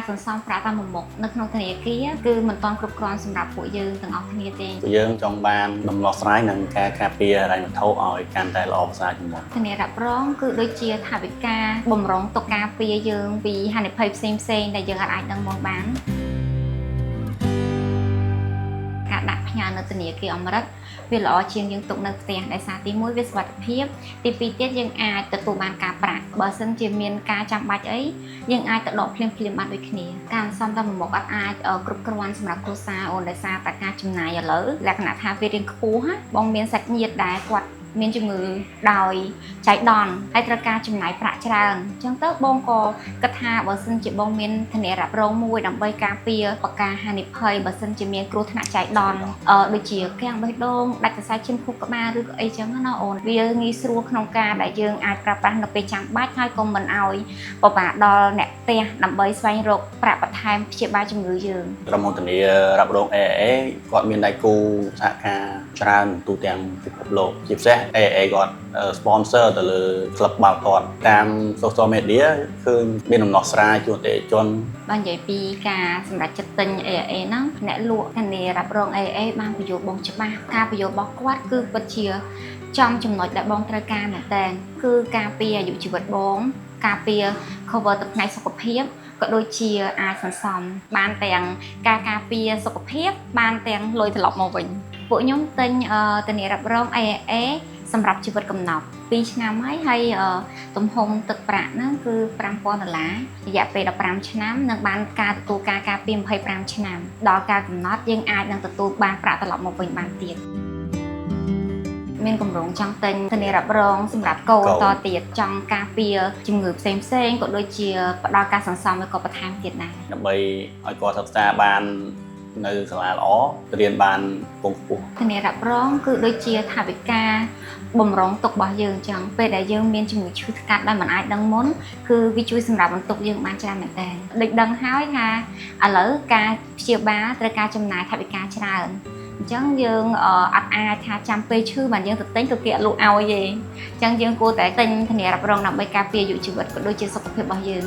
សន្សំប្រាក់តាមមុខនៅក្នុងធនាគារគឺមិនទាន់គ្រប់គ្រាន់សម្រាប់ពួកយើងទាំងអស់គ្នាទេពួកយើងចង់បានដំណោះស្រាយនឹងការការពារហិរញ្ញវត្ថុឲ្យកាន់តែល្អប្រសើរជាងមុនធានារ៉ាប់រងគឺដូចជាថវិកាបំរុងទុកការពារយើងពីហានិភ័យផ្សេងៗដែលយើងអាចដឹងមកបានការដាក់ផ្ញើនៅធនាគារអមរិតវាល្អជាងយើងទុកនៅផ្ទះដោយសារទី1វាសុវត្ថិភាពទី2ទៀតយើងអាចទទួលបានការប្រាក់បើសិនជាមានការចាំបាច់អីយើងអាចទៅដកភ្លាមបានដូចគ្នាការសន្សំតាមមុខអត់អាចគ្រប់គ្រាន់សម្រាប់គ្រួសារអូនដោយសារតែការចំណាយឥឡូវលក្ខណៈថាវារៀងខ្ពស់បងមានសាច់ញាតិដែលគាត់មានជំងឺដោយចៃដន្យហើយត្រូវការចំណាយប្រាក់ច្រើនអញ្ចឹងទៅបងក៏គិតថាបើសិនជាបងមានធានារ៉ាប់រងមួយដើម្បីការពារបកាហានិភ័យបើសិនជាមានគ្រោះថ្នាក់ចៃដន្យដូចជាកាំងបេះដូងដាច់សរសៃឈាមខួរក្បាលឬក៏អីចឹងណាអូនវាងាយស្រួលក្នុងការដែលយើងអាចប្រើប្រាស់នៅពេលចាំបាច់ហើយក៏មិនឲ្យពិបាកដល់អ្នកផ្ទះដើម្បីស្វែងរកប្រាក់បន្ថែមព្យាបាលជំងឺយើងក្រុមហ៊ុនធានារ៉ាប់រង AAA គាត់មានដៃគូសហការច្រើនទូទាំងពិភពលោកជាពិសេសAA គាត់ sponsor ទៅលើក្លឹបបាល់ទាត់តាម social media ឃើញមានដំណោះស្រាយជូនអតិថិជនបើនិយាយពីការសម្រេចចិត្តទិញ AA ហ្នឹងអ្នកលក់ធានារ៉ាប់រង AA បានបញ្យល់បងច្បាស់ការបញ្យល់របស់គាត់គឺពិតជាចំចំណុចដែលបងត្រូវការមែនតើគឺការពារអាយុជីវិតបងការពារ cover ទឹកផ្នែកសុខភាពក៏ដូចជាអាចសន្សំបានទាំងការការពារសុខភាពបានទាំងលុយត្រឡប់មកវិញពួកខ្ញុំទិញធានារ៉ាប់រង AAA សម្រាប់ជីវិតកំណប់2ឆ្នាំហើយទំហំទឹកប្រាក់ហ្នឹងគឺ$5,000រយៈពេល15ឆ្នាំនិងបានការទទួលការពារ25ឆ្នាំដល់ការកំណត់យើងអាចនឹងទទួលបានប្រាក់ត្រឡប់មកវិញបានទៀតមានកម្រងចង់ទិញធានារ៉ាប់រងសម្រាប់កូនតទៀតចង់ការពារជំងឺផ្សេងក៏ដូចជាផ្ដល់ការសន្សំឲ្យគាត់បន្ថែមទៀតដែរដើម្បីឲ្យគាត់សិក្សាបាននៅសាលាល្អរៀនបានពងខ្ពស់ធានារ៉ាប់រងគឺដូចជាថវិកាបំរុងទុករបស់យើងអញ្ចឹងពេលដែលយើងមានជំងឺឈឺថ្កាត់ដែលមិនអាចដឹងមុនគឺវាជួយសម្រាប់បន្ទុកយើងបានច្រើនមែនទែនដូចដឹងហើយថាឥឡូវការព្យាបាលត្រូវការចំណាយថវិកាច្រើនអញ្ចឹងយើងអត់អាចថាចាំពេលឈឺបានយើងទៅទិញទៅគេអត់លក់ឲ្យទេអញ្ចឹងយើងគួរតែទិញធានារ៉ាប់រងដើម្បីការពារអាយុជីវិតក៏ដូចជាសុខភាពរបស់យើង